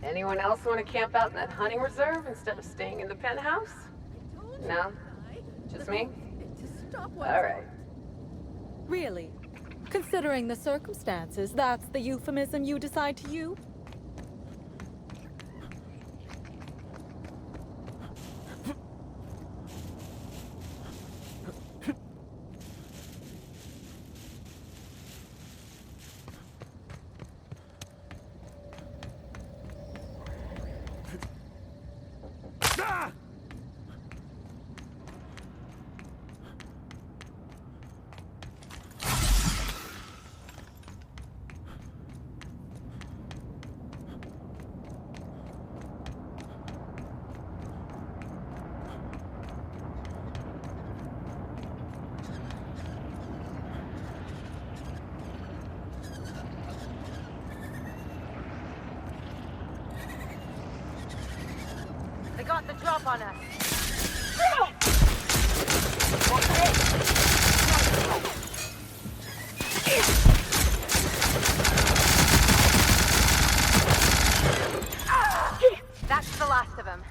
Anyone else want to camp out in that hunting reserve instead of staying in the penthouse? No? Just me? Alright. Really? Considering the circumstances, that's the euphemism you decide to use? They got the drop on us. That's the last of them.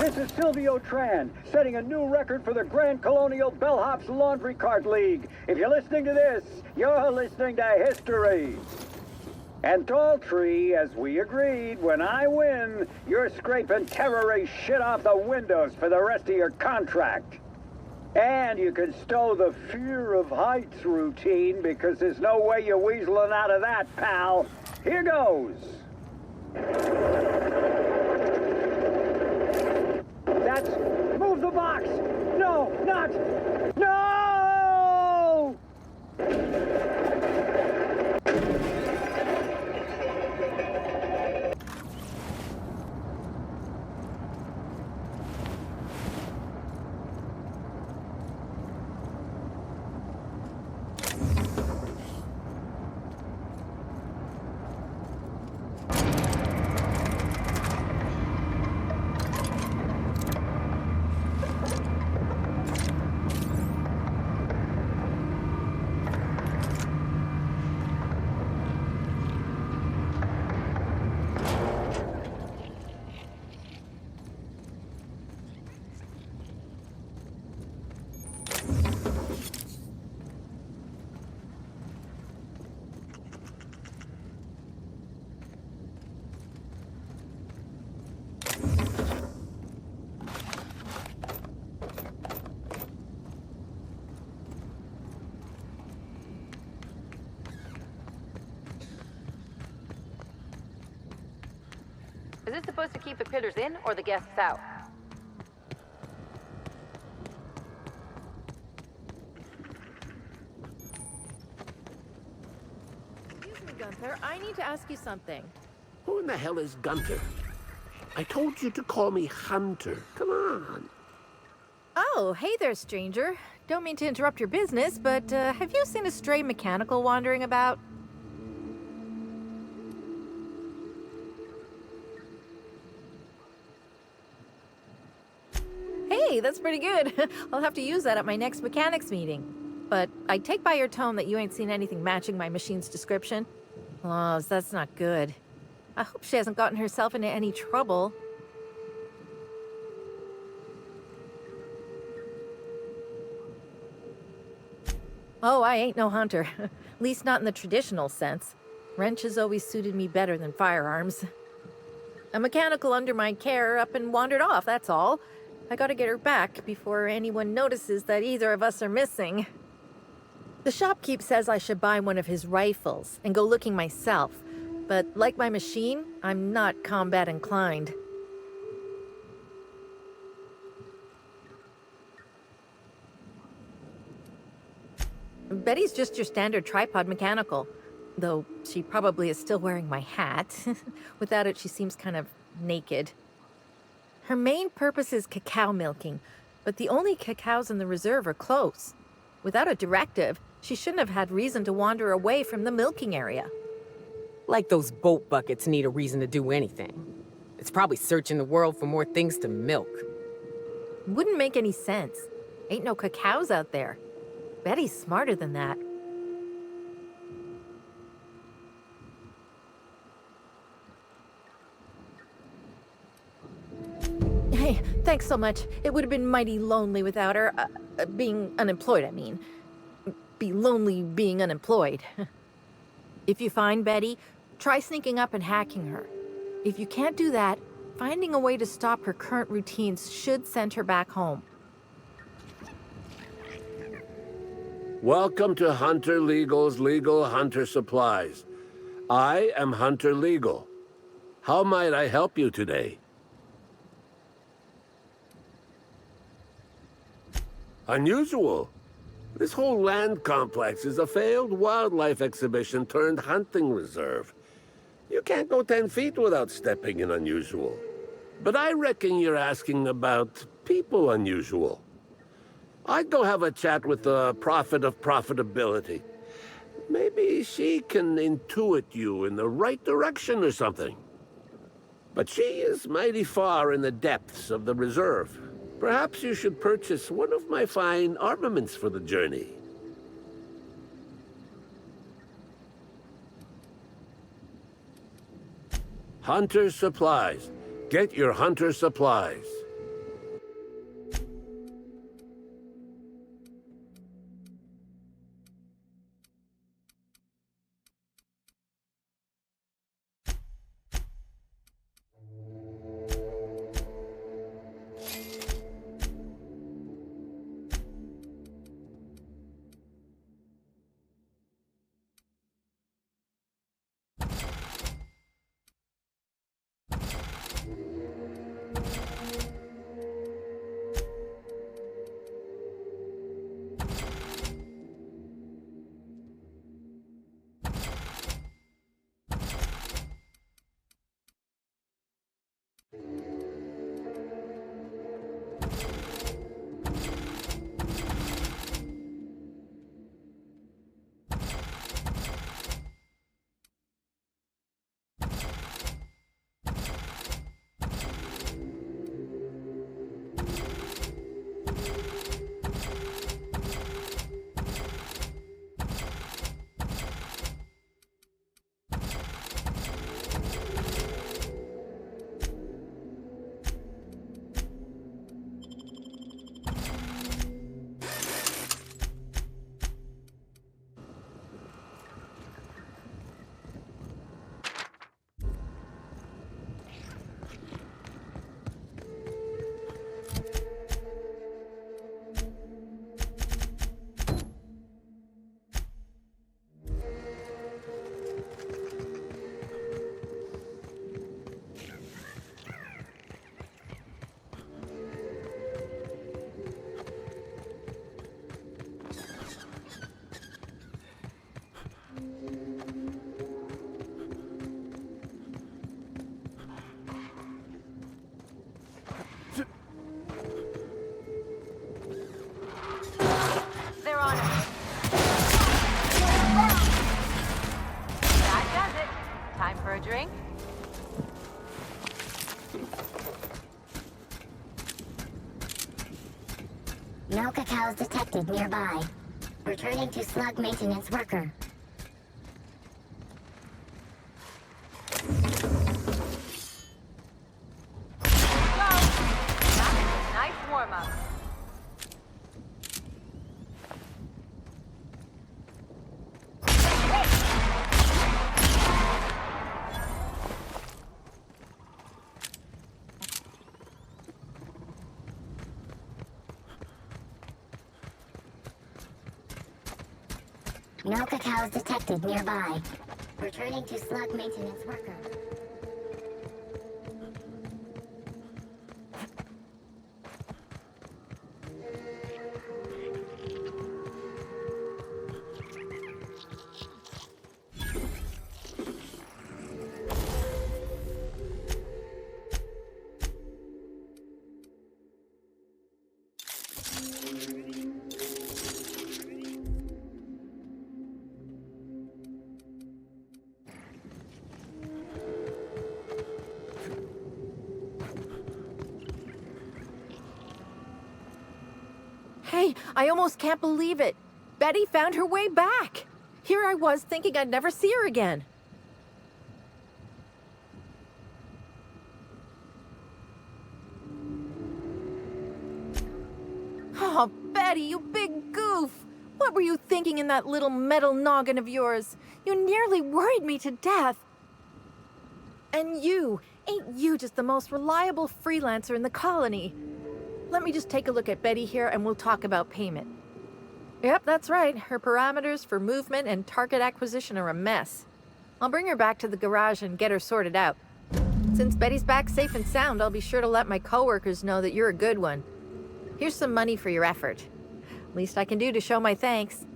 This is Silvio Tran, setting a new record for the Grand Colonial Bellhop's Laundry Cart League. If you're listening to this, you're listening to history. And Daltrey, as we agreed, when I win, you're scraping terrorist shit off the windows for the rest of your contract. And you can stow the fear of heights routine because there's no way you're weaseling out of that, pal. Here goes. That's... Move the box! No, not... No! it supposed to keep the critters in or the guests out? Excuse me, Gunther. I need to ask you something. Who in the hell is Gunther? I told you to call me Hunter. Come on. Oh, hey there, stranger. Don't mean to interrupt your business, but have you seen a stray mechanical wandering about? Hey, that's pretty good. I'll have to use that at my next mechanics meeting. But I take by your tone that you ain't seen anything matching my machine's description. Oh, that's not good. I hope she hasn't gotten herself into any trouble. Oh, I ain't no hunter. At least not in the traditional sense. Wrenches always suited me better than firearms. A mechanical under my care up and wandered off, that's all. I gotta get her back before anyone notices that either of us are missing. The shopkeep says I should buy one of his rifles and go looking myself. But like my machine, I'm not combat inclined. Betty's just your standard tripod mechanical, though she probably is still wearing my hat. Without it, she seems kind of naked. Her main purpose is cacao milking, but the only cacaos in the reserve are close. Without a directive, she shouldn't have had reason to wander away from the milking area. Like those boat buckets need a reason to do anything. It's probably searching the world for more things to milk. Wouldn't make any sense. Ain't no cacaos out there. Betty's smarter than that. Hey, thanks so much. It would have been mighty lonely without her. Being unemployed, I mean. Be lonely being unemployed. If you find Betty, try sneaking up and hacking her. If you can't do that, finding a way to stop her current routines should send her back home. Welcome to Hunter Legal's Legal Hunter Supplies. I am Hunter Legal. How might I help you today? Unusual. This whole land complex is a failed wildlife exhibition turned hunting reserve. You can't go 10 feet without stepping in unusual. But I reckon you're asking about people unusual. I'd go have a chat with the prophet of profitability. Maybe she can intuit you in the right direction or something. But she is mighty far in the depths of the reserve. Perhaps you should purchase one of my fine armaments for the journey. Hunter Supplies. Get your Hunter Supplies. No cacaos detected nearby. Returning to slug maintenance worker. Nice warm-up. No cacaos detected nearby. Returning to slug maintenance worker. Hey, I almost can't believe it. Betty found her way back. Here I was thinking I'd never see her again. Oh, Betty, you big goof. What were you thinking in that little metal noggin of yours? You nearly worried me to death. And ain't you just the most reliable freelancer in the colony? Let me just take a look at Betty here and we'll talk about payment. Yep, that's right. Her parameters for movement and target acquisition are a mess. I'll bring her back to the garage and get her sorted out. Since Betty's back safe and sound, I'll be sure to let my coworkers know that you're a good one. Here's some money for your effort. Least I can do to show my thanks.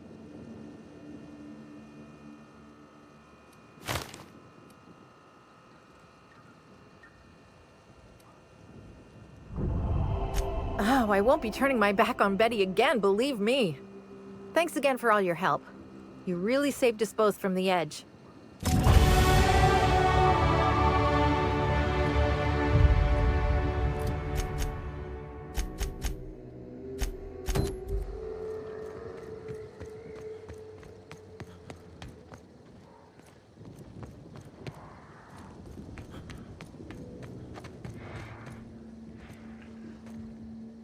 Oh, I won't be turning my back on Betty again, believe me. Thanks again for all your help. You really saved us both from the edge.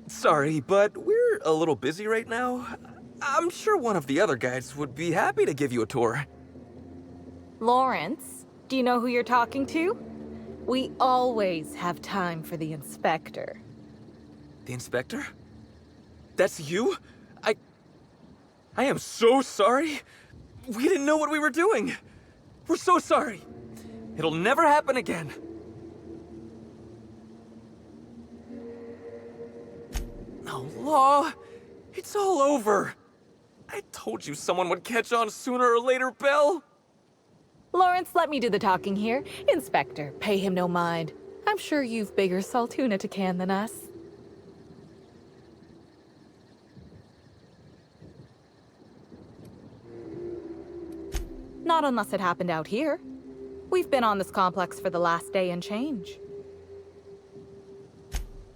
Sorry, but we're a little busy right now. I'm sure one of the other guys would be happy to give you a tour. Lawrence, do you know who you're talking to? We always have time for the inspector. The inspector? That's you? I am so sorry. We didn't know what we were doing. We're so sorry. It'll never happen again. Oh, Law, it's all over. I told you someone would catch on sooner or later, Belle. Lawrence, let me do the talking here. Inspector, pay him no mind. I'm sure you've bigger saltuna to can than us. Not unless it happened out here. We've been on this complex for the last day and change.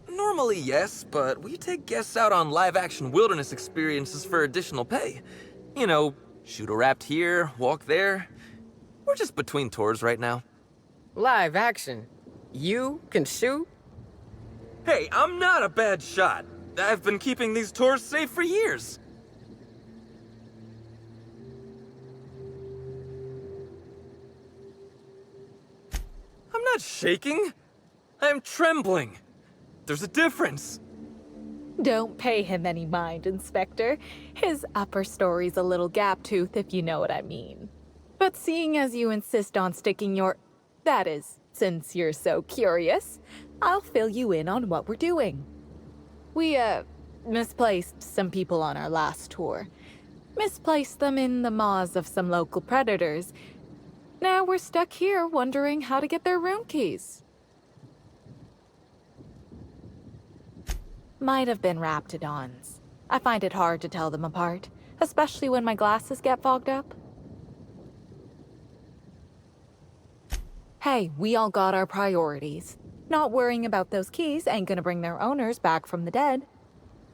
Normally, yes, but we take guests out on live-action wilderness experiences for additional pay. You know, shoot a raft here, walk there. We're just between tours right now. Live action? You can shoot? Hey, I'm not a bad shot. I've been keeping these tours safe for years. I'm not shaking. I'm trembling. There's a difference. Don't pay him any mind, Inspector. His upper story's a little gap-toothed, if you know what I mean. But seeing as you insist on sticking your... That is, since you're so curious, I'll fill you in on what we're doing. We, misplaced some people on our last tour. Misplaced them in the maws of some local predators. Now we're stuck here wondering how to get their room keys. Might have been Raptidons. I find it hard to tell them apart, especially when my glasses get fogged up. Hey, we all got our priorities. Not worrying about those keys ain't gonna bring their owners back from the dead.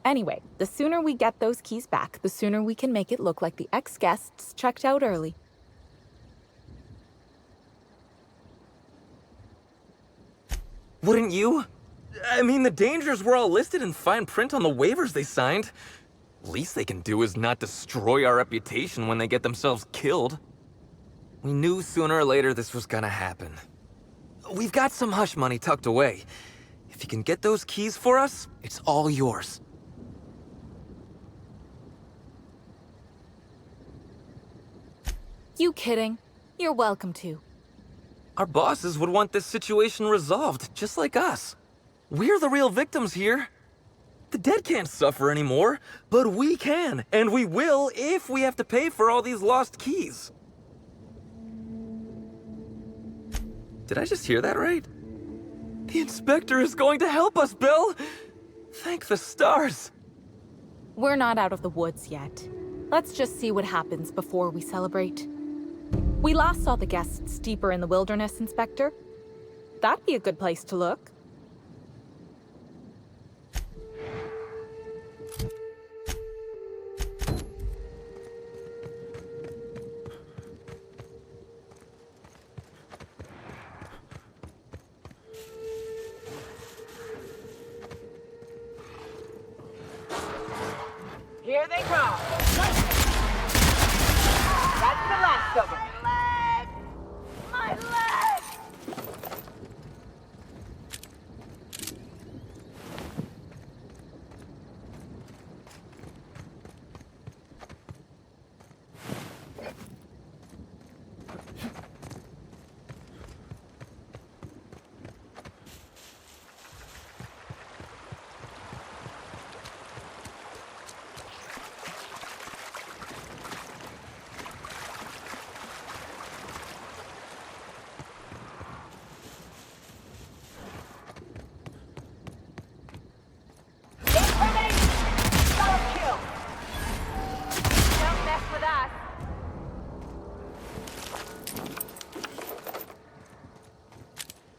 Anyway, the sooner we get those keys back, the sooner we can make it look like the ex-guests checked out early. Wouldn't you? I mean, the dangers were all listed in fine print on the waivers they signed. Least they can do is not destroy our reputation when they get themselves killed. We knew sooner or later this was gonna happen. We've got some hush money tucked away. If you can get those keys for us, it's all yours. You kidding? You're welcome to. Our bosses would want this situation resolved, just like us. We're the real victims here. The dead can't suffer anymore, but we can, and we will if we have to pay for all these lost keys. Did I just hear that right? The inspector is going to help us, Bill! Thank the stars! We're not out of the woods yet. Let's just see what happens before we celebrate. We last saw the guests deeper in the wilderness, Inspector. That'd be a good place to look. Here they come. That's the last of them. My leg!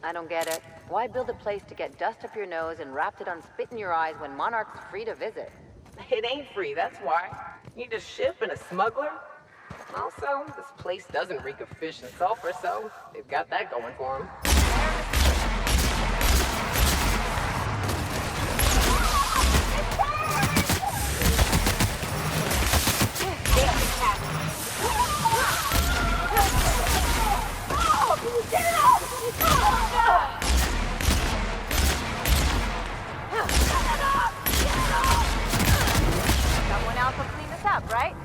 I don't get it. Why build a place to get dust up your nose and wrapped it on spit in your eyes when Monarch's free to visit? It ain't free, that's why. You need a ship and a smuggler. Also, this place doesn't reek of fish and sulfur, so they've got that going for them. Someone else will clean this up, right?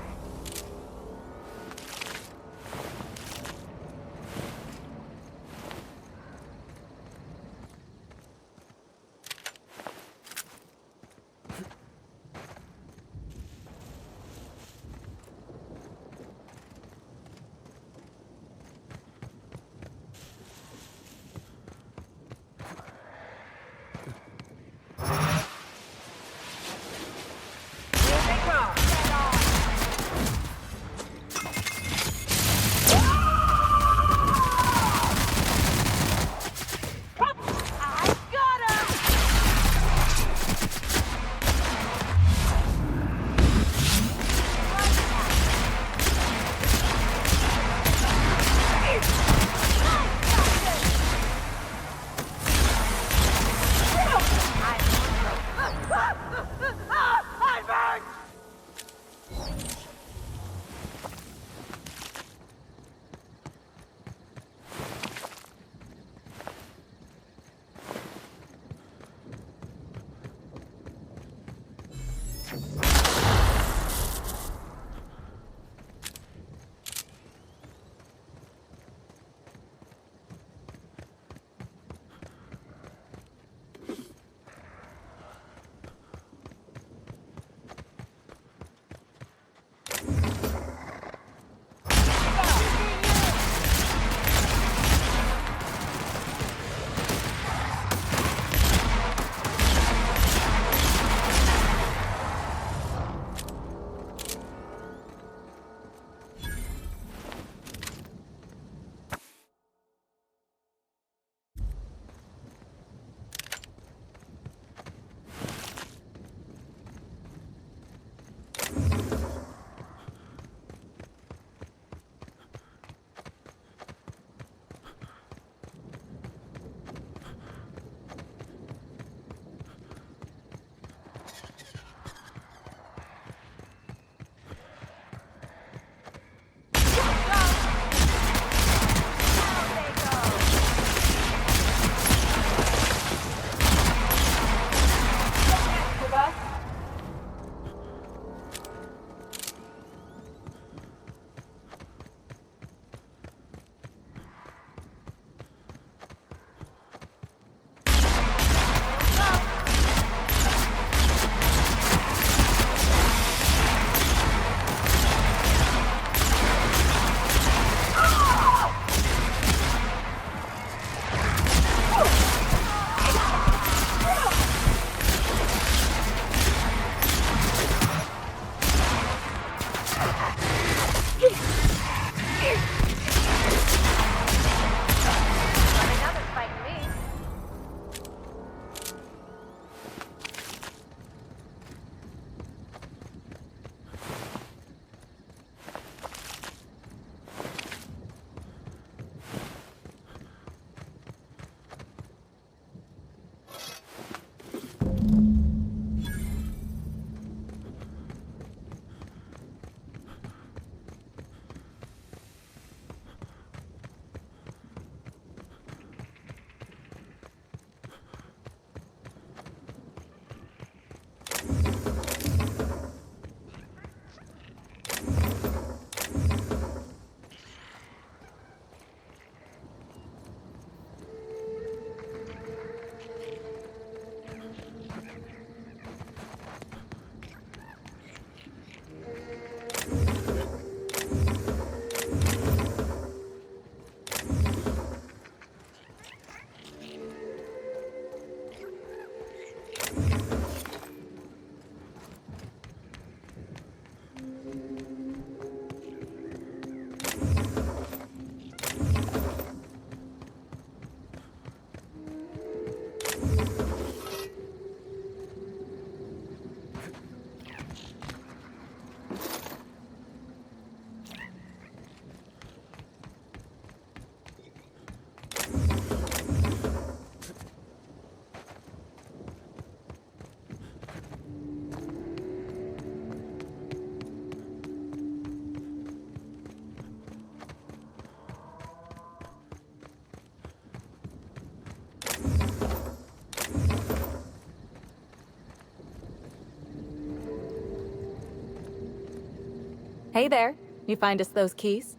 Hey there. You find us those keys?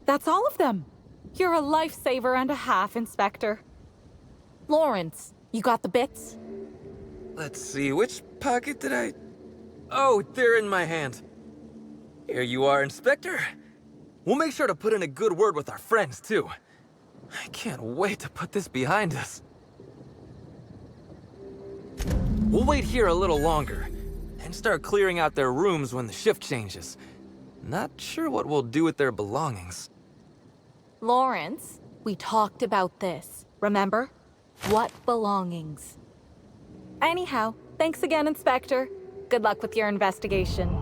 That's all of them. You're a lifesaver and a half, Inspector. Lawrence, you got the bits? Let's see, which pocket did I... Oh, they're in my hand. Here you are, Inspector. We'll make sure to put in a good word with our friends, too. I can't wait to put this behind us. We'll wait here a little longer, and start clearing out their rooms when the shift changes. Not sure what we'll do with their belongings. Lawrence, we talked about this, remember? What belongings? Anyhow, thanks again, Inspector. Good luck with your investigation.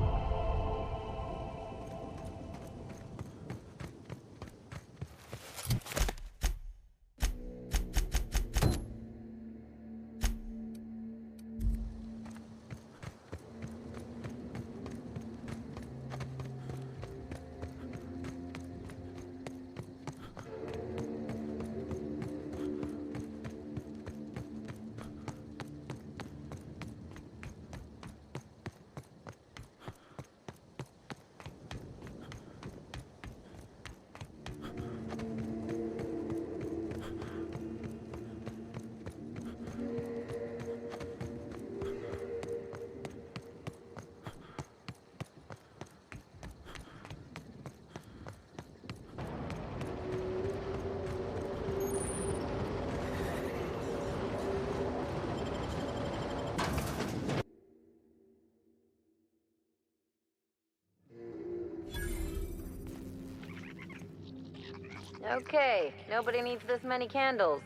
Okay, nobody needs this many candles.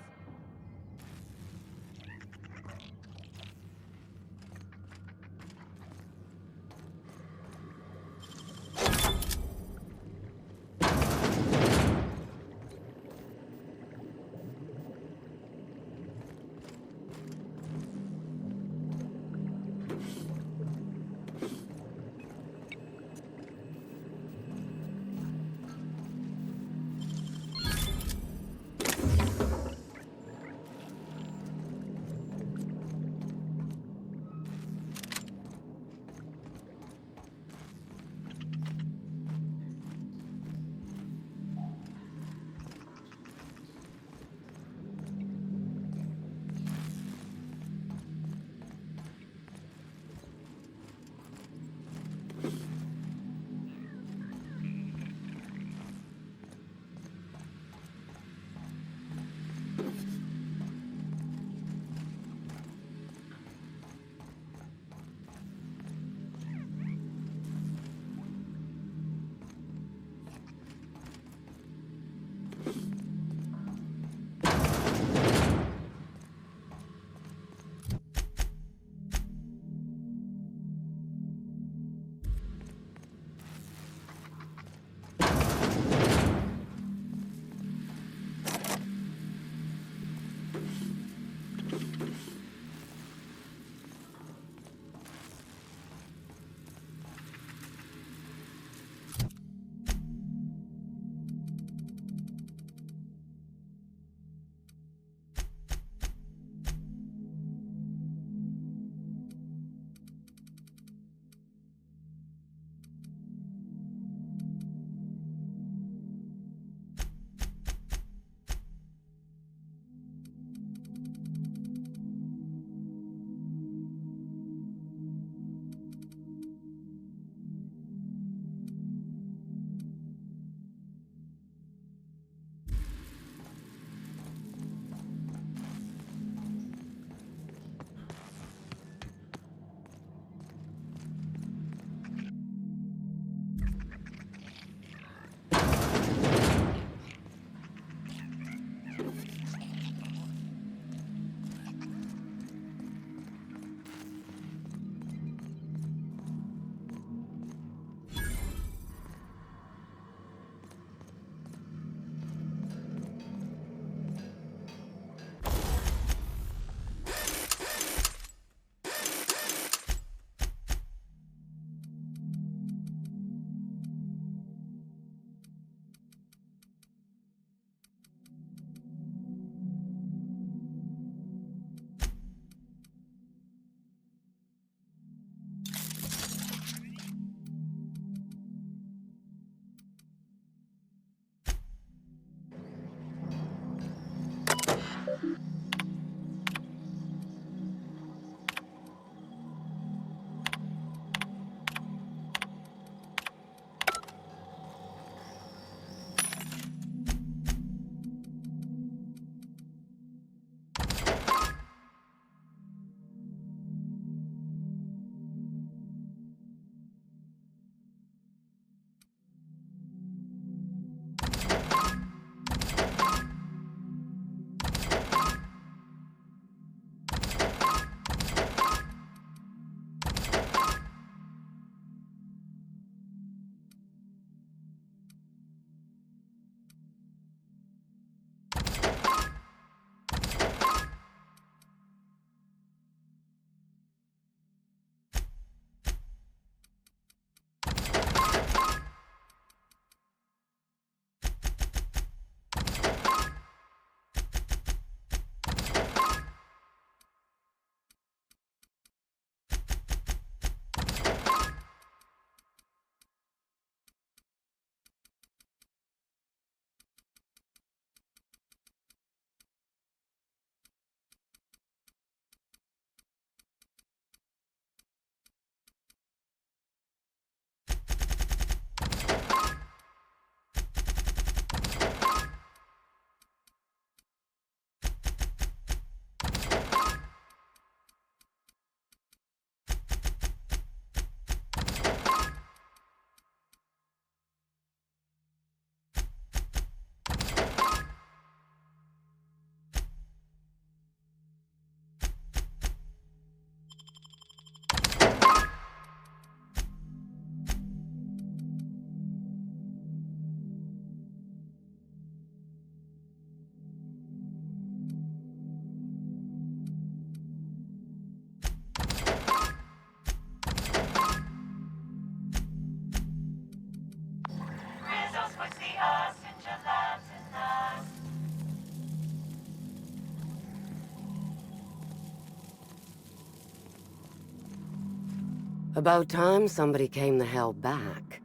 About time somebody came the hell back.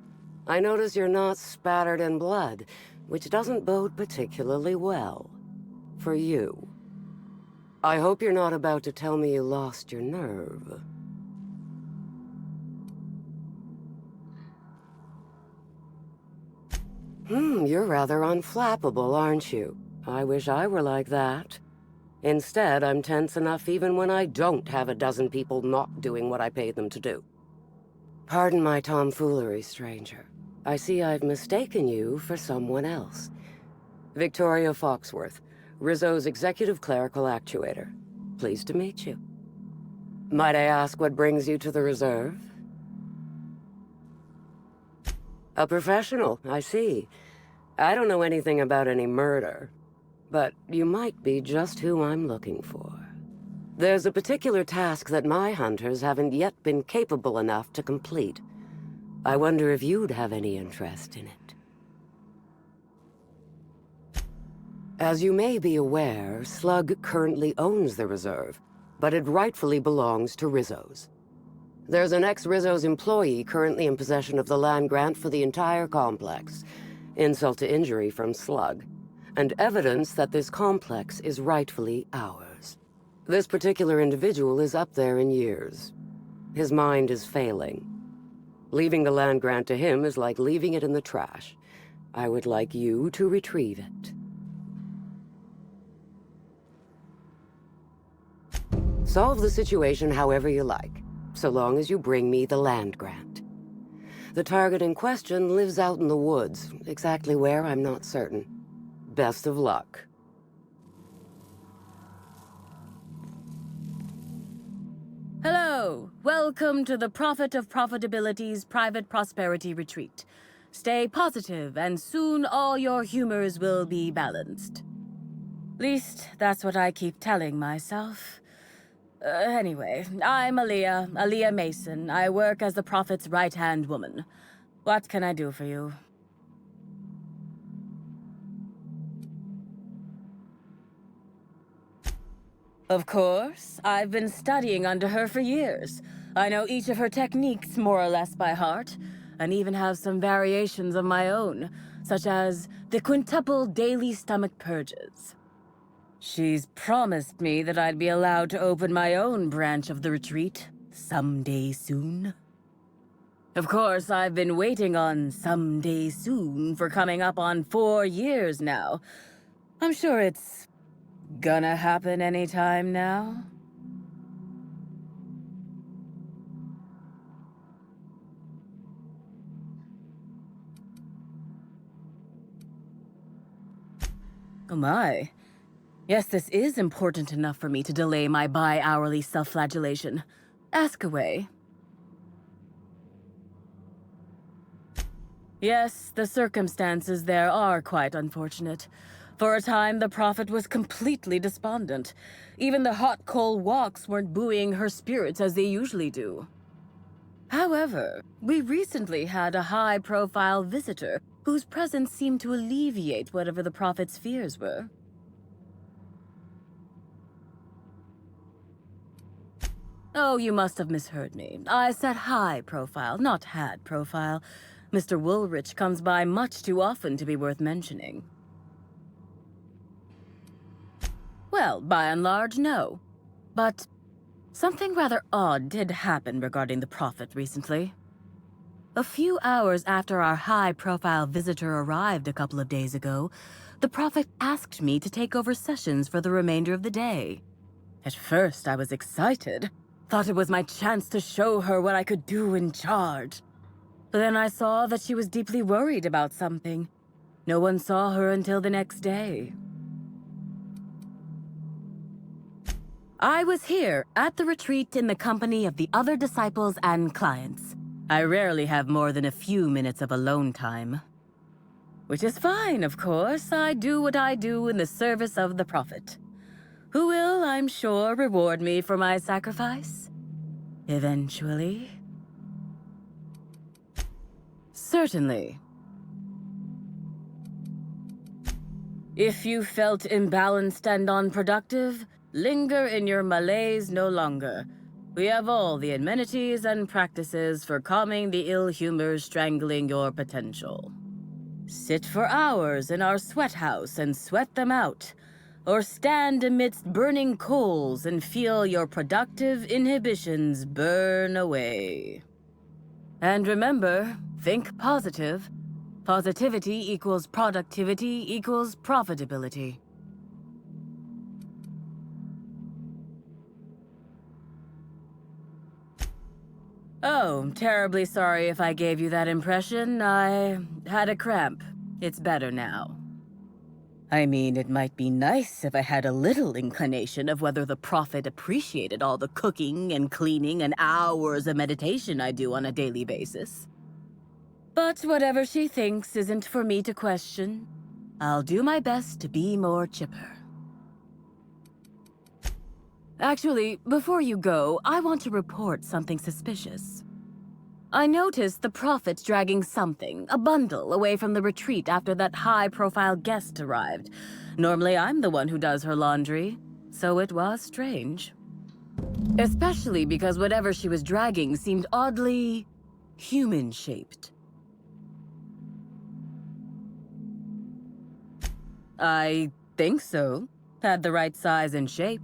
I notice you're not spattered in blood, which doesn't bode particularly well. For you. I hope you're not about to tell me you lost your nerve. You're rather unflappable, aren't you? I wish I were like that. Instead, I'm tense enough even when I don't have a dozen people not doing what I paid them to do. Pardon my tomfoolery, stranger. I see I've mistaken you for someone else. Victoria Foxworth, Rizzo's executive clerical actuator. Pleased to meet you. Might I ask what brings you to the reserve? A professional, I see. I don't know anything about any murder, but you might be just who I'm looking for. There's a particular task that my hunters haven't yet been capable enough to complete. I wonder if you'd have any interest in it. As you may be aware, Slug currently owns the reserve, but it rightfully belongs to Rizzo's. There's an ex-Rizzo's employee currently in possession of the land grant for the entire complex. Insult to injury from Slug. And evidence that this complex is rightfully ours. This particular individual is up there in years. His mind is failing. Leaving the land grant to him is like leaving it in the trash. I would like you to retrieve it. Solve the situation however you like, so long as you bring me the land grant. The target in question lives out in the woods, exactly where I'm not certain. Best of luck. Hello! Welcome to the Prophet of Profitability's Private Prosperity Retreat. Stay positive, and soon all your humors will be balanced. Least, that's what I keep telling myself. Anyway, I'm Aaliyah Mason. I work as the Prophet's right-hand woman. What can I do for you? Of course. I've been studying under her for years. I know each of her techniques more or less by heart, and even have some variations of my own, such as the quintuple daily stomach purges. She's promised me that I'd be allowed to open my own branch of the retreat someday soon. Of course, I've been waiting on someday soon for coming up on 4 years now. I'm sure it's gonna happen anytime now. Oh my. Yes, this is important enough for me to delay my bi-hourly self-flagellation. Ask away. Yes, the circumstances there are quite unfortunate. For a time, the Prophet was completely despondent. Even the hot coal walks weren't buoying her spirits as they usually do. However, we recently had a high-profile visitor whose presence seemed to alleviate whatever the Prophet's fears were. Oh, you must have misheard me. I said high profile, not had profile. Mr. Woolrich comes by much too often to be worth mentioning. Well, by and large, no. But something rather odd did happen regarding the Prophet recently. A few hours after our high-profile visitor arrived a couple of days ago, the Prophet asked me to take over sessions for the remainder of the day. At first, I was excited. Thought it was my chance to show her what I could do in charge. But then I saw that she was deeply worried about something. No one saw her until the next day. I was here at the retreat in the company of the other disciples and clients. I rarely have more than a few minutes of alone time. Which is fine, of course. I do what I do in the service of the Prophet, who will, I'm sure, reward me for my sacrifice. Eventually. Certainly. If you felt imbalanced and unproductive, linger in your malaise no longer. We have all the amenities and practices for calming the ill humor strangling your potential. Sit for hours in our sweat house and sweat them out, or stand amidst burning coals and feel your productive inhibitions burn away. And remember, think positive. Positivity equals productivity equals profitability. Oh, terribly sorry if I gave you that impression. I had a cramp. It's better now. I mean, it might be nice if I had a little inclination of whether the prophet appreciated all the cooking and cleaning and hours of meditation I do on a daily basis. But whatever she thinks isn't for me to question. I'll do my best to be more chipper. Actually, before you go, I want to report something suspicious. I noticed the prophet dragging something, a bundle, away from the retreat after that high-profile guest arrived. Normally I'm the one who does her laundry, so it was strange. Especially because whatever she was dragging seemed oddly human-shaped. I think so. Had the right size and shape.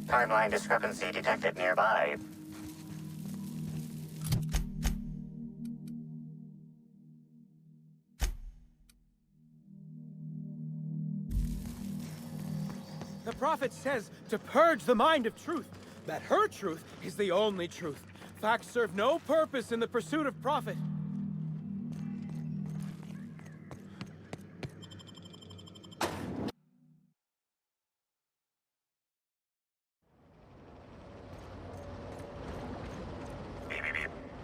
Timeline discrepancy detected nearby. The prophet says to purge the mind of truth, that her truth is the only truth. Facts serve no purpose in the pursuit of profit.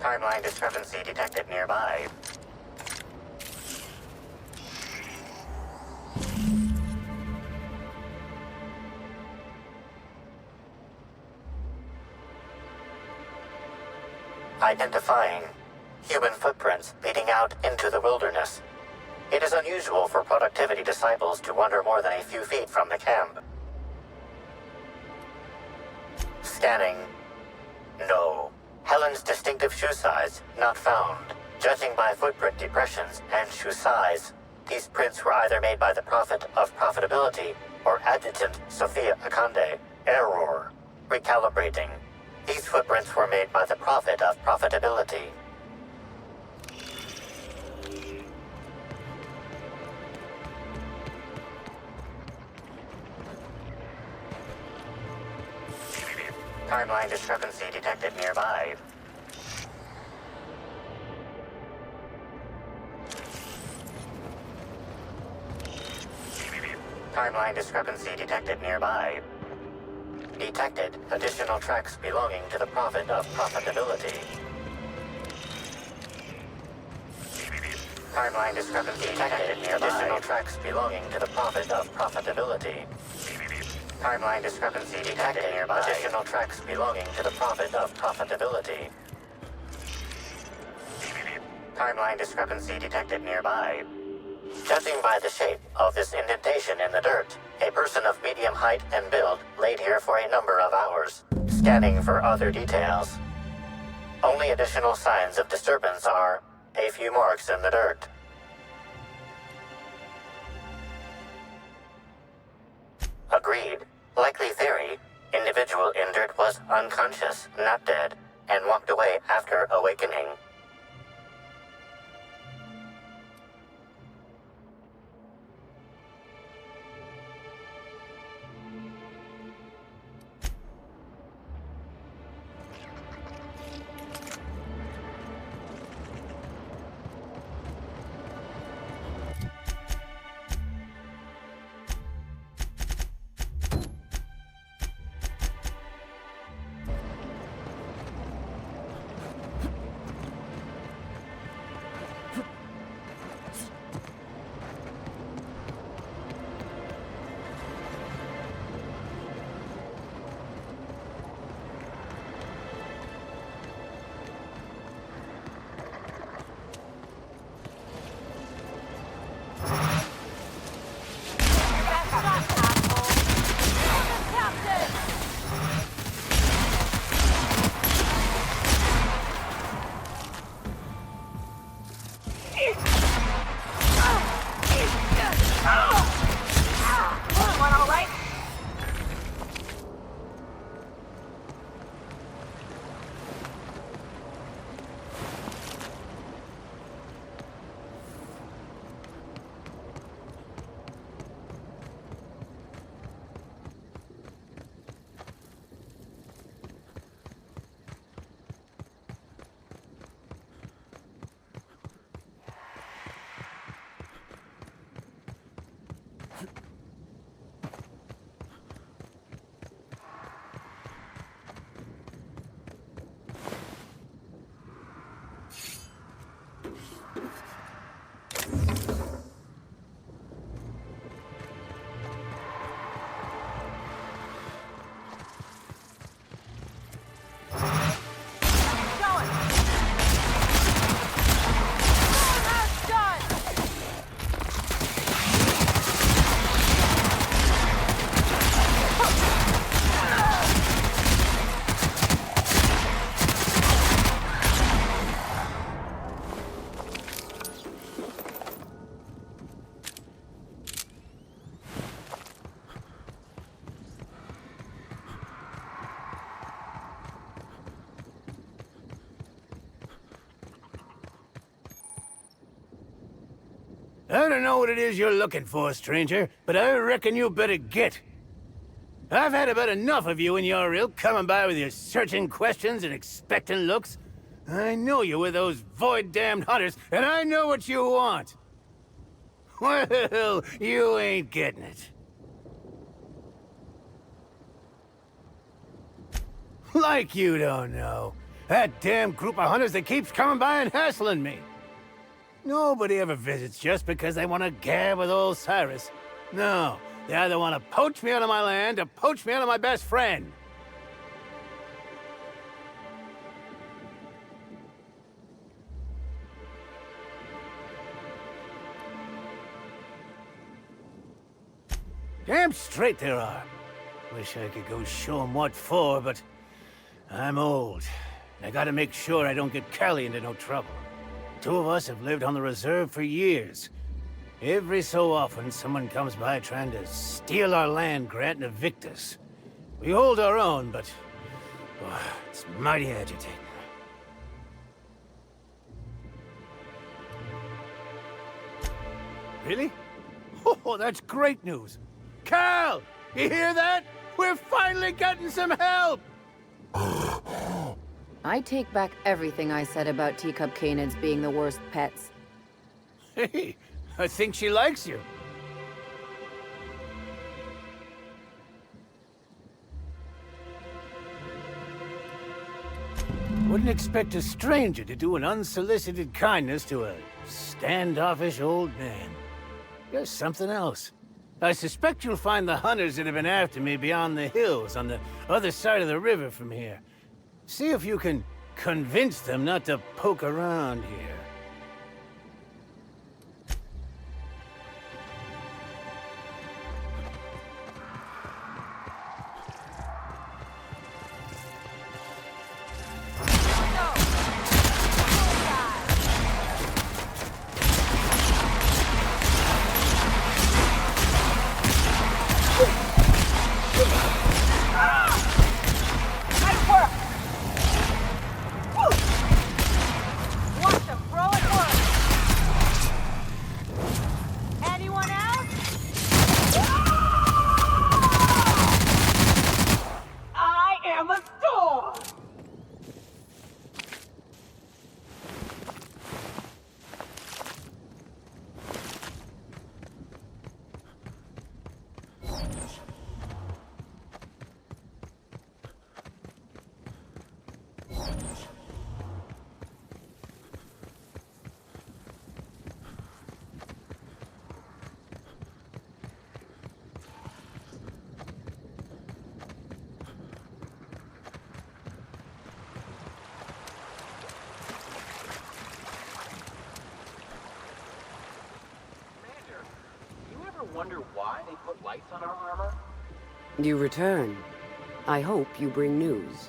Timeline discrepancy detected nearby. Identifying human footprints leading out into the wilderness. It is unusual for productivity disciples to wander more than a few feet from the camp. Scanning. No. Helen's distinctive shoe size, not found. Judging by footprint depressions and shoe size, these prints were either made by the prophet of profitability or adjutant Sophia Akande. Error. Recalibrating. These footprints were made by the prophet of profitability. Timeline discrepancy detected nearby. Timeline discrepancy detected nearby. Detected additional tracks belonging to the prophet of profitability. Timeline discrepancy detected nearby. Additional tracks belonging to the prophet of profitability. Timeline discrepancy detected nearby. Additional tracks belonging to the prophet of profitability. Timeline discrepancy detected nearby. Judging by the shape of this indentation in the dirt, a person of medium height and build laid here for a number of hours. Scanning for other details. Only additional signs of disturbance are a few marks in the dirt. Agreed. Likely theory. Individual injured was unconscious, not dead, and walked away after awakening. I don't know what it is you're looking for, stranger, but I reckon you better get. I've had about enough of you and your ilk coming by with your searching questions and expectant looks. I know you with those void-damned hunters, and I know what you want. Well, you ain't getting it. Like you don't know. That damn group of hunters that keeps coming by and hassling me. Nobody ever visits just because they want to gab with old Cyrus. No, they either want to poach me out of my land or poach me out of my best friend. Damn straight there are. Wish I could go show them what for, but I'm old. I gotta make sure I don't get Callie into no trouble. Two of us have lived on the reserve for years. Every so often, someone comes by trying to steal our land grant and evict us. We hold our own, but it's mighty agitating. Really? Oh, that's great news. Cal, you hear that? We're finally getting some help! I take back everything I said about teacup canids being the worst pets. Hey, I think she likes you. Wouldn't expect a stranger to do an unsolicited kindness to a standoffish old man. There's something else. I suspect you'll find the hunters that have been after me beyond the hills on the other side of the river from here. See if you can convince them not to poke around here. Wonder why they put lights on our armor? You return. I hope you bring news.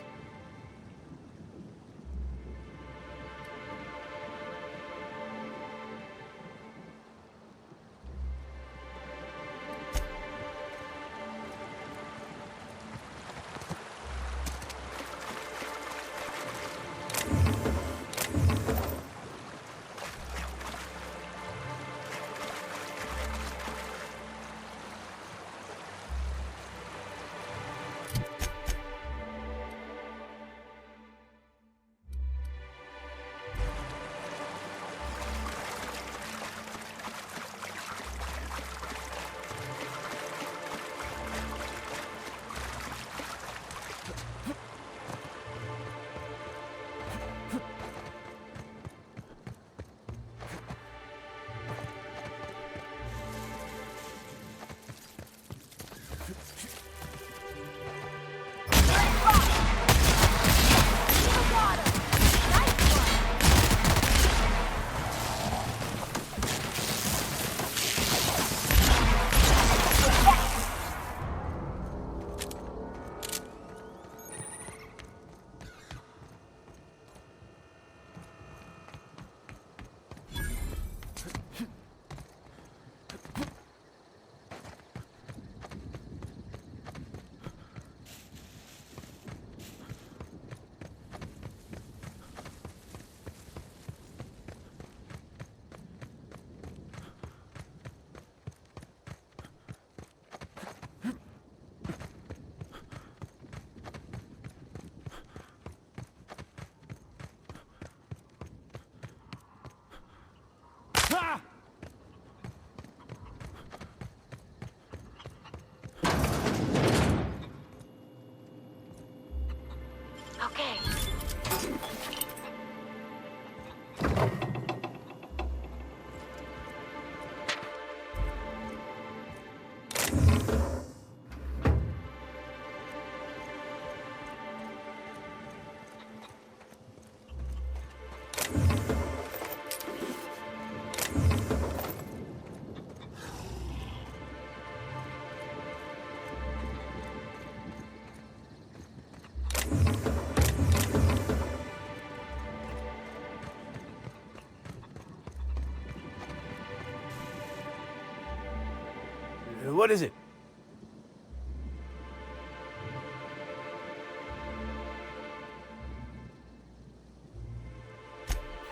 What is it?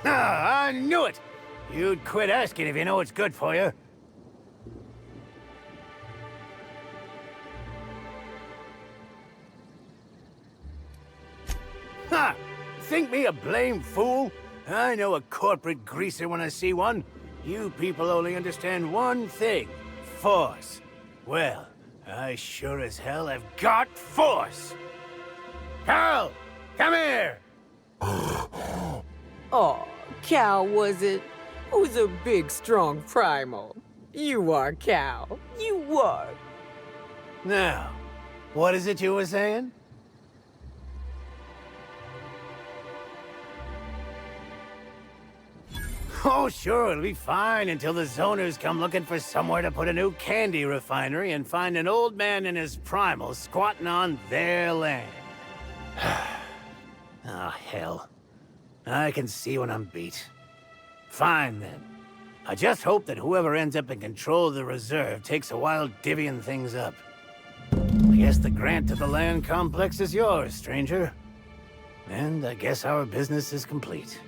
Ah, I knew it! You'd quit asking if you know what's good for you. Ha! Think me a blame fool? I know a corporate greaser when I see one. You people only understand one thing. Force. Well, I sure as hell have got force! Carl! Come here! Oh, Cal, was it? Who's a big, strong primal? You are, Cal. You are. Now, what is it you were saying? Oh, sure, it'll be fine until the zoners come looking for somewhere to put a new candy refinery and find an old man and his primal squatting on their land. Oh, hell. I can see when I'm beat. Fine, then. I just hope that whoever ends up in control of the reserve takes a while divvying things up. I guess the grant to the land complex is yours, stranger. And I guess our business is complete.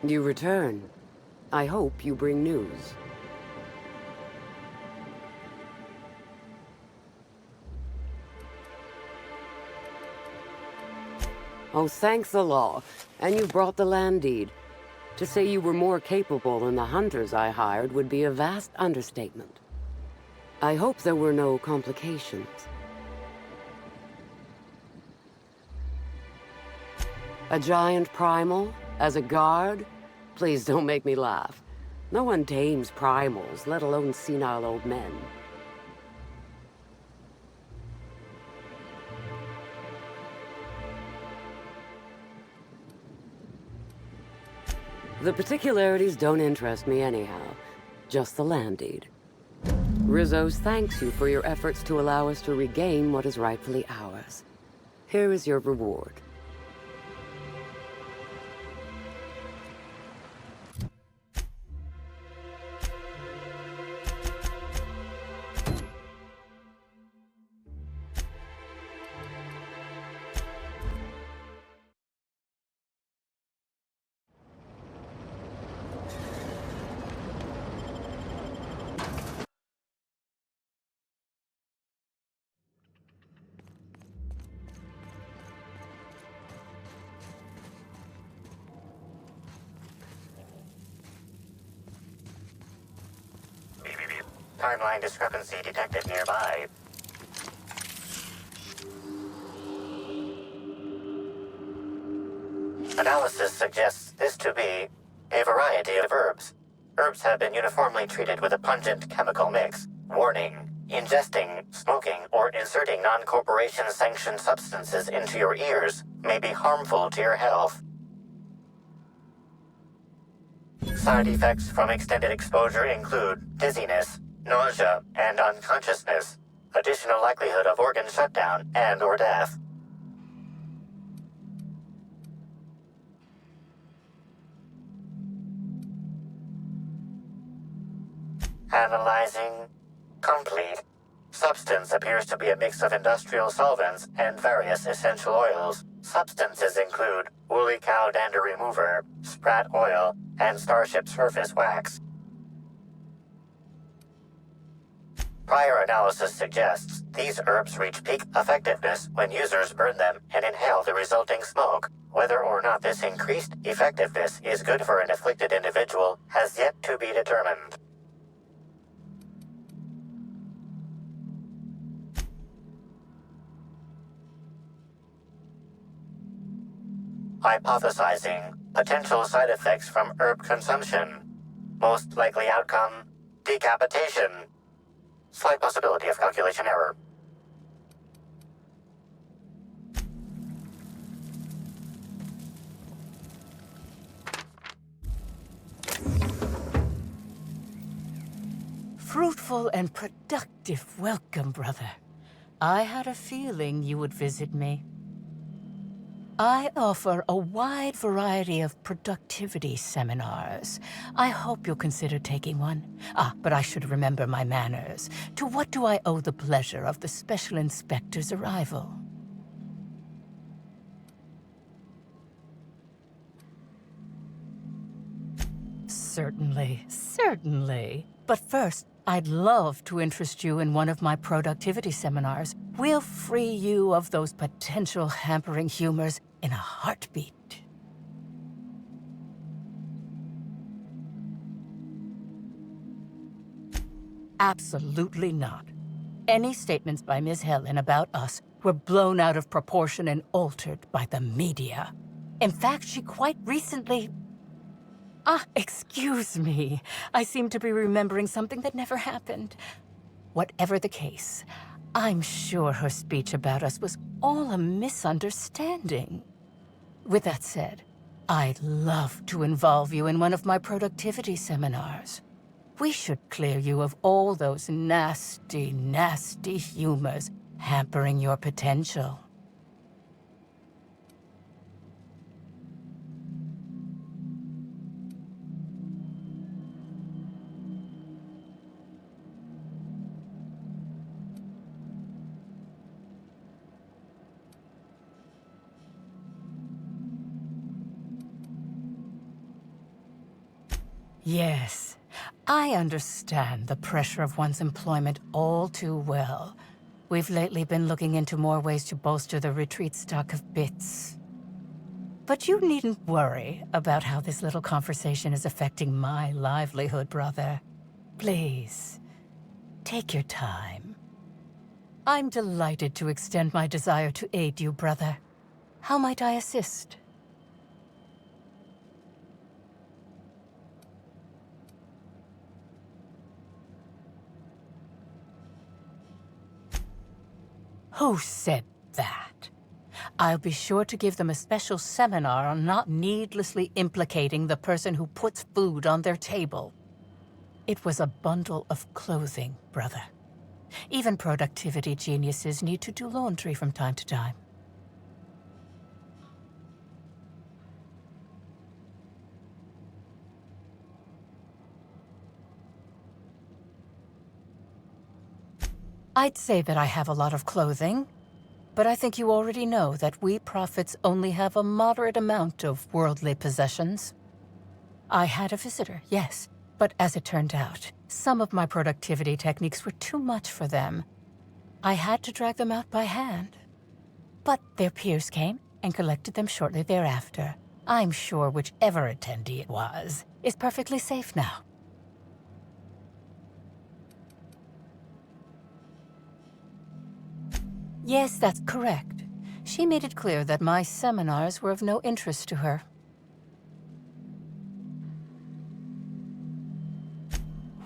You return. I hope you bring news. Oh, thank the law. And you brought the land deed. To say you were more capable than the hunters I hired would be a vast understatement. I hope there were no complications. A giant primal? As a guard? Please don't make me laugh. No one tames primals, let alone senile old men. The particularities don't interest me anyhow. Just the land deed. Rizzo's thanks you for your efforts to allow us to regain what is rightfully ours. Here is your reward. Timeline discrepancy detected nearby. Analysis suggests this to be a variety of herbs. Herbs have been uniformly treated with a pungent chemical mix. Warning: ingesting, smoking, or inserting non-corporation sanctioned substances into your ears may be harmful to your health. Side effects from extended exposure include dizziness, nausea, and unconsciousness. Additional likelihood of organ shutdown and/or death. Analyzing. Complete. Substance appears to be a mix of industrial solvents and various essential oils. Substances include woolly cow dander remover, sprat oil, and starship surface wax. Prior analysis suggests these herbs reach peak effectiveness when users burn them and inhale the resulting smoke. Whether or not this increased effectiveness is good for an afflicted individual has yet to be determined. hypothesizing potential side effects from herb consumption. Most likely outcome, decapitation. Slight possibility of calculation error. Fruitful and productive welcome, brother. I had a feeling you would visit me. I offer a wide variety of productivity seminars. I hope you'll consider taking one. But I should remember my manners. To what do I owe the pleasure of the Special Inspector's arrival? Certainly, certainly. But first, I'd love to interest you in one of my productivity seminars. We'll free you of those potential hampering humors in a heartbeat. Absolutely not. Any statements by Ms. Helen about us were blown out of proportion and altered by the media. In fact, she quite recently... excuse me. I seem to be remembering something that never happened. Whatever the case, I'm sure her speech about us was all a misunderstanding. With that said, I'd love to involve you in one of my productivity seminars. We should clear you of all those nasty, nasty humors hampering your potential. Yes, I understand the pressure of one's employment all too well. We've lately been looking into more ways to bolster the retreat stock of bits. But you needn't worry about how this little conversation is affecting my livelihood, brother. Please, take your time. I'm delighted to extend my desire to aid you, brother. How might I assist? Who said that? I'll be sure to give them a special seminar on not needlessly implicating the person who puts food on their table. It was a bundle of clothing, brother. Even productivity geniuses need to do laundry from time to time. I'd say that I have a lot of clothing, but I think you already know that we prophets only have a moderate amount of worldly possessions. I had a visitor, yes, but as it turned out, some of my productivity techniques were too much for them. I had to drag them out by hand. But their peers came and collected them shortly thereafter. I'm sure whichever attendee it was is perfectly safe now. Yes, that's correct. She made it clear that my seminars were of no interest to her.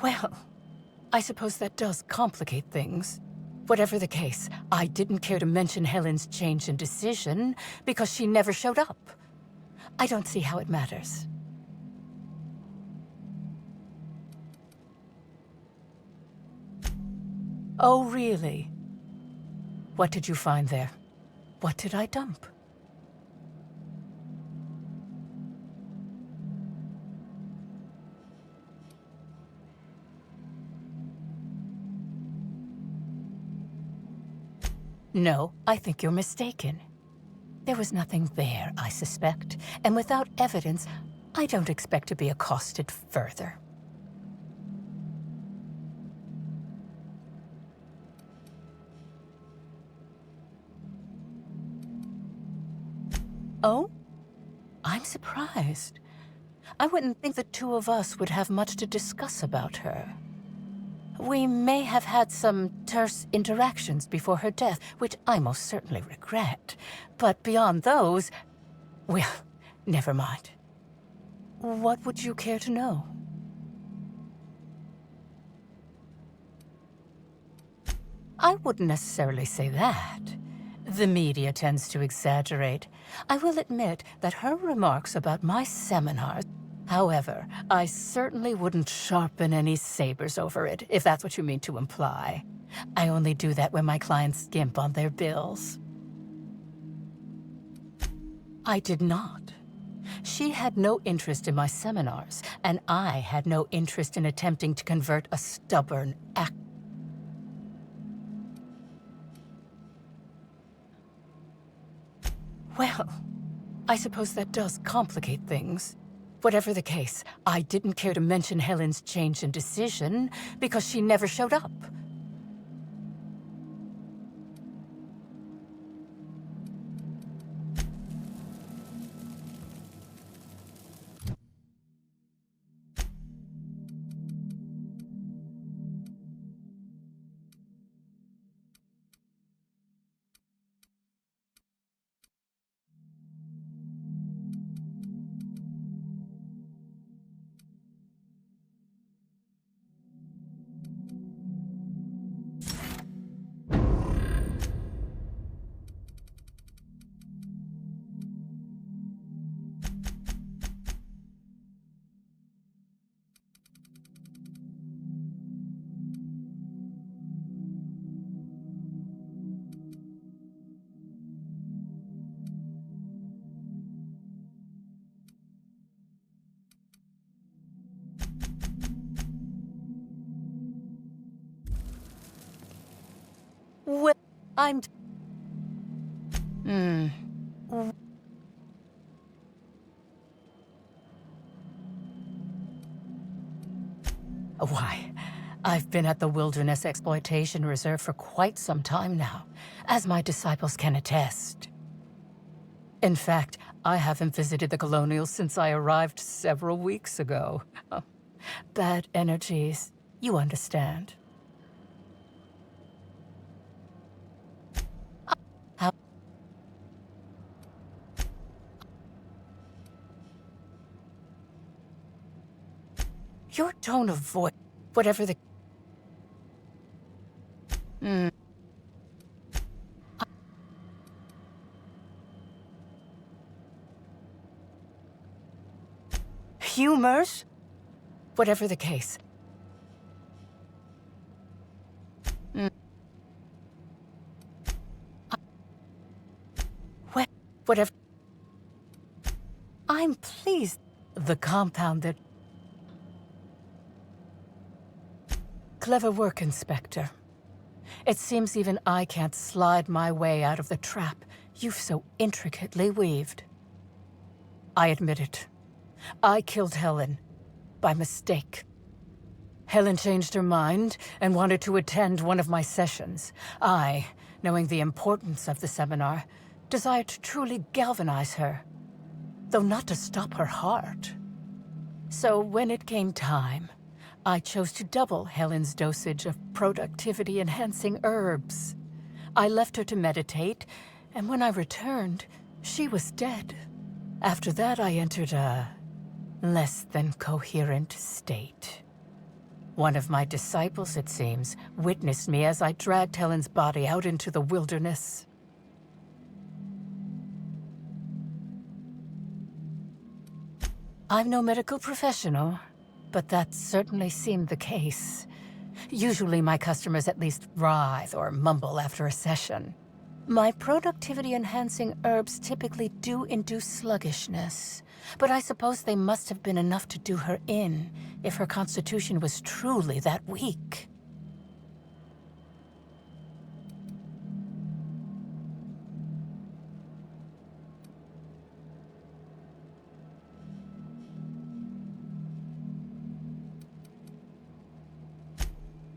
Well, I suppose that does complicate things. Whatever the case, I didn't care to mention Helen's change in decision because she never showed up. I don't see how it matters. Oh, really? What did you find there? What did I dump? No, I think you're mistaken. There was nothing there, I suspect, and without evidence, I don't expect to be accosted further. Oh? I'm surprised. I wouldn't think the two of us would have much to discuss about her. We may have had some terse interactions before her death, which I most certainly regret. But beyond those, Well, never mind. What would you care to know? I wouldn't necessarily say that. The media tends to exaggerate. I will admit that her remarks about my seminars... However, I certainly wouldn't sharpen any sabers over it, if that's what you mean to imply. I only do that when my clients skimp on their bills. I did not. She had no interest in my seminars, and I had no interest in attempting to convert a stubborn act. Well, I suppose that does complicate things. Whatever the case, I didn't care to mention Helen's change in decision because she never showed up. Well, I'm... Why, I've been at the Wilderness Exploitation Reserve for quite some time now, as my disciples can attest. In fact, I haven't visited the Colonials since I arrived several weeks ago. Bad energies, you understand. How? Your tone of voice, whatever the... Humors? Whatever the case. Whatever. I'm pleased. The compound that... Clever work, Inspector. It seems even I can't slide my way out of the trap you've so intricately weaved. I admit it. I killed Helen. By mistake. Helen changed her mind and wanted to attend one of my sessions. I, knowing the importance of the seminar, desired to truly galvanize her, though not to stop her heart. So when it came time, I chose to double Helen's dosage of productivity-enhancing herbs. I left her to meditate, and when I returned, she was dead. After that, I entered a less than coherent state. One of my disciples, it seems, witnessed me as I dragged Helen's body out into the wilderness. I'm no medical professional, but that certainly seemed the case. Usually my customers at least writhe or mumble after a session. My productivity-enhancing herbs typically do induce sluggishness, but I suppose they must have been enough to do her in, if her constitution was truly that weak.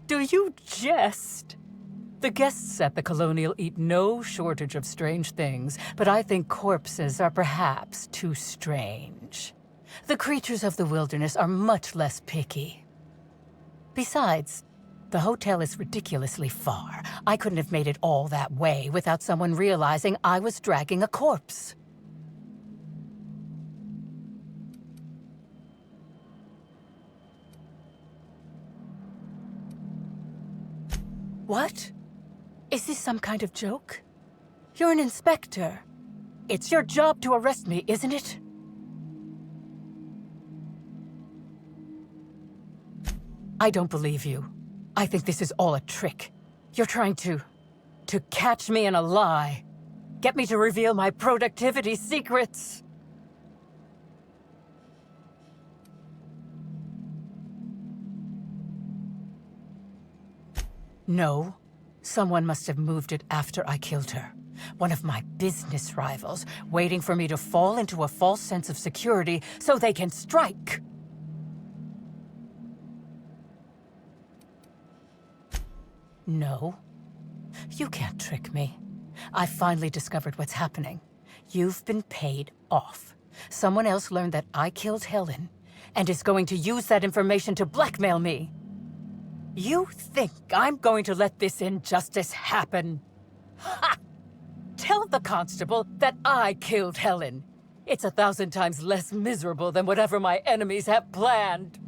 Do you jest? The guests at the Colonial eat no shortage of strange things, but I think corpses are perhaps too strange. The creatures of the wilderness are much less picky. Besides, the hotel is ridiculously far. I couldn't have made it all that way without someone realizing I was dragging a corpse. What? Is this some kind of joke? You're an inspector. It's your job to arrest me, isn't it? I don't believe you. I think this is all a trick. You're trying to catch me in a lie. Get me to reveal my productivity secrets. No. Someone must have moved it after I killed her. One of my business rivals, waiting for me to fall into a false sense of security so they can strike. No. You can't trick me. I finally discovered what's happening. You've been paid off. Someone else learned that I killed Helen, and is going to use that information to blackmail me. You think I'm going to let this injustice happen? Ha! Tell the constable that I killed Helen. It's 1,000 times less miserable than whatever my enemies have planned.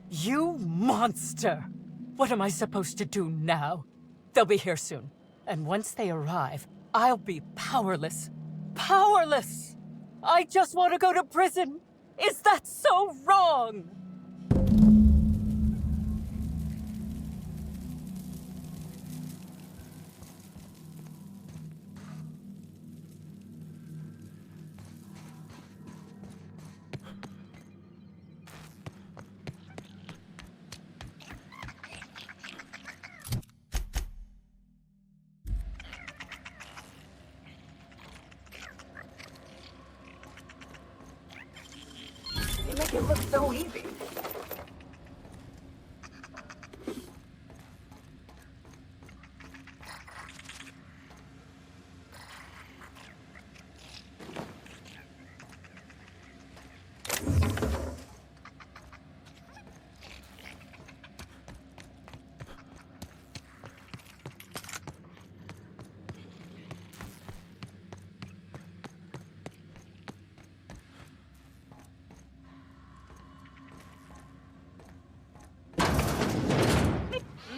You monster! What am I supposed to do now? They'll be here soon. And once they arrive, I'll be powerless. Powerless! I just want to go to prison! Is that so wrong? You make it look so easy.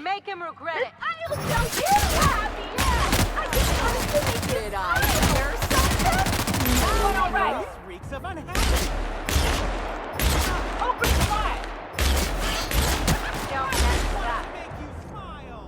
Make him regret it. I'll show you happy. Yeah, I just wanted to make you. Did I hear something? All right. This reeks of unhappiness. Open fire. Don't mess that. Make you smile.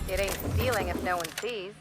It ain't stealing if no one sees.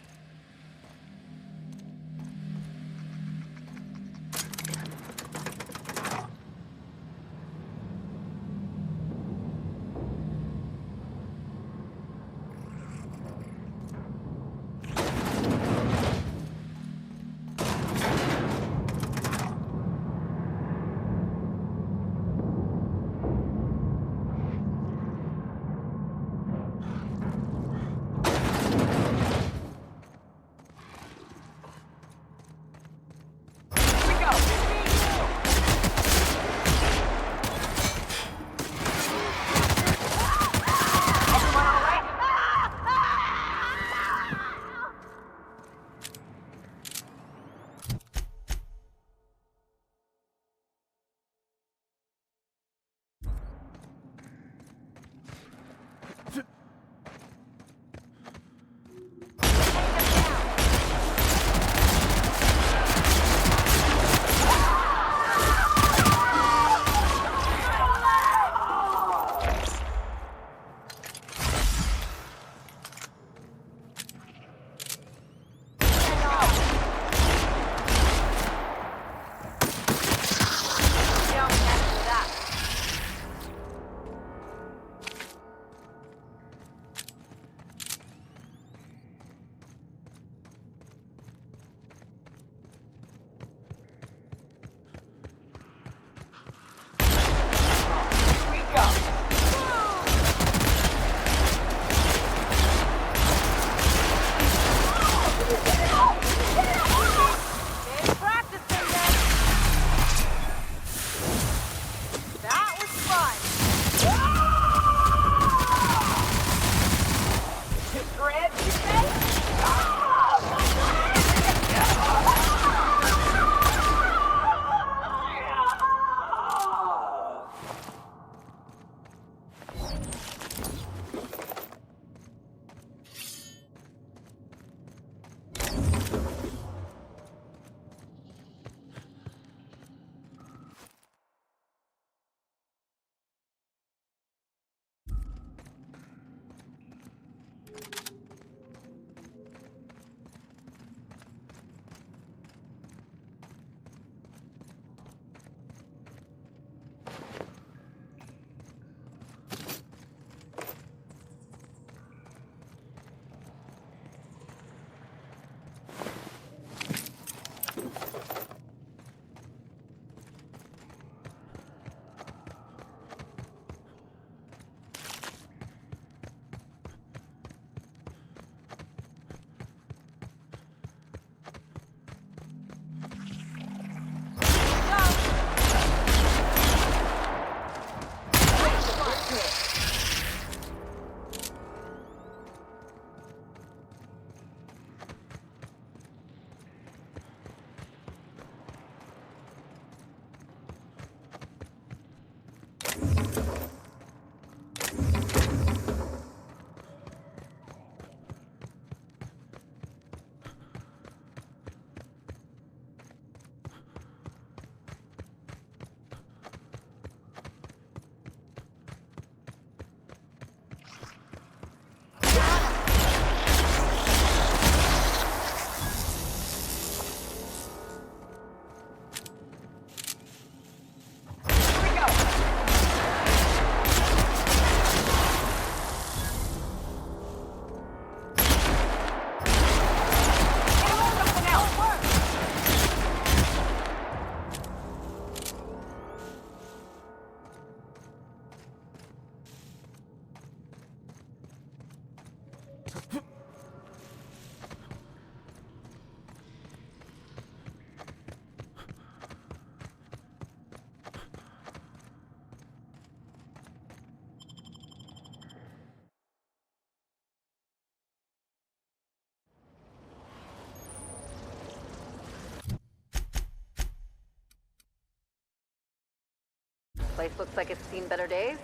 Place looks like it's seen better days.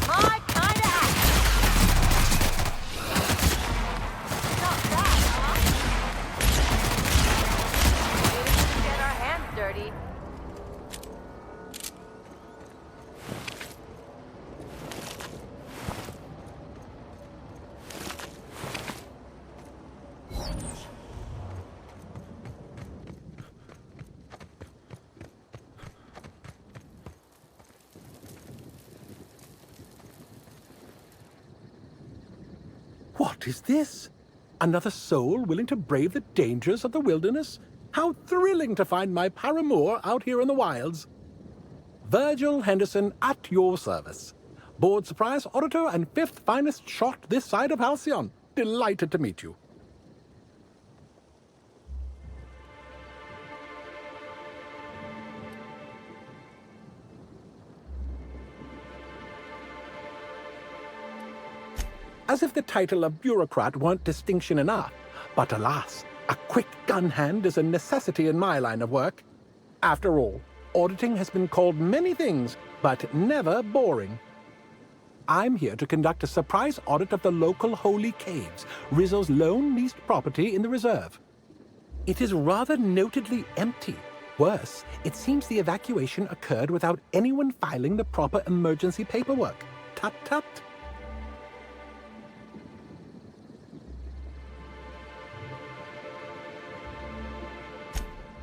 My kind of act. Not bad, huh? Maybe we can get our hands dirty. What is this? Another soul willing to brave the dangers of the wilderness? How thrilling to find my paramour out here in the wilds. Virgil Henderson at your service. Board surprise auditor and fifth finest shot this side of Halcyon. Delighted to meet you. As if the title of bureaucrat weren't distinction enough. But alas, a quick gun hand is a necessity in my line of work. After all, auditing has been called many things, but never boring. I'm here to conduct a surprise audit of the local holy caves, Rizzo's lone leased property in the reserve. It is rather notedly empty. Worse, it seems the evacuation occurred without anyone filing the proper emergency paperwork. Tut-tut.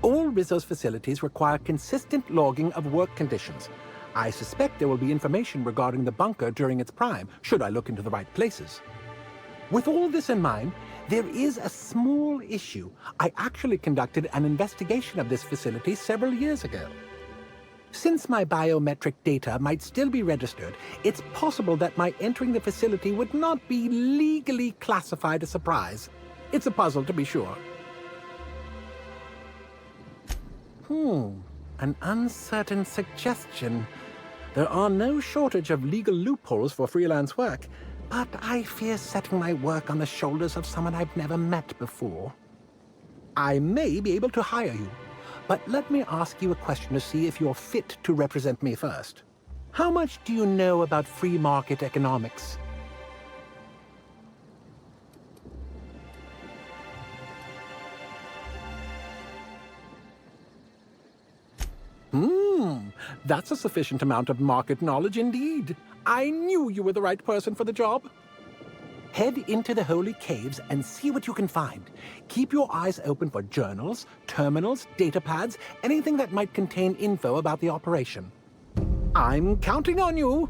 All Rizzo's facilities require consistent logging of work conditions. I suspect there will be information regarding the bunker during its prime, should I look into the right places. With all this in mind, there is a small issue. I actually conducted an investigation of this facility several years ago. Since my biometric data might still be registered, it's possible that my entering the facility would not be legally classified a surprise. It's a puzzle, to be sure. An uncertain suggestion. There are no shortage of legal loopholes for freelance work, but I fear setting my work on the shoulders of someone I've never met before. I may be able to hire you, but let me ask you a question to see if you're fit to represent me first. How much do you know about free market economics? That's a sufficient amount of market knowledge indeed. I knew you were the right person for the job. Head into the holy caves and see what you can find. Keep your eyes open for journals, terminals, datapads, anything that might contain info about the operation. I'm counting on you.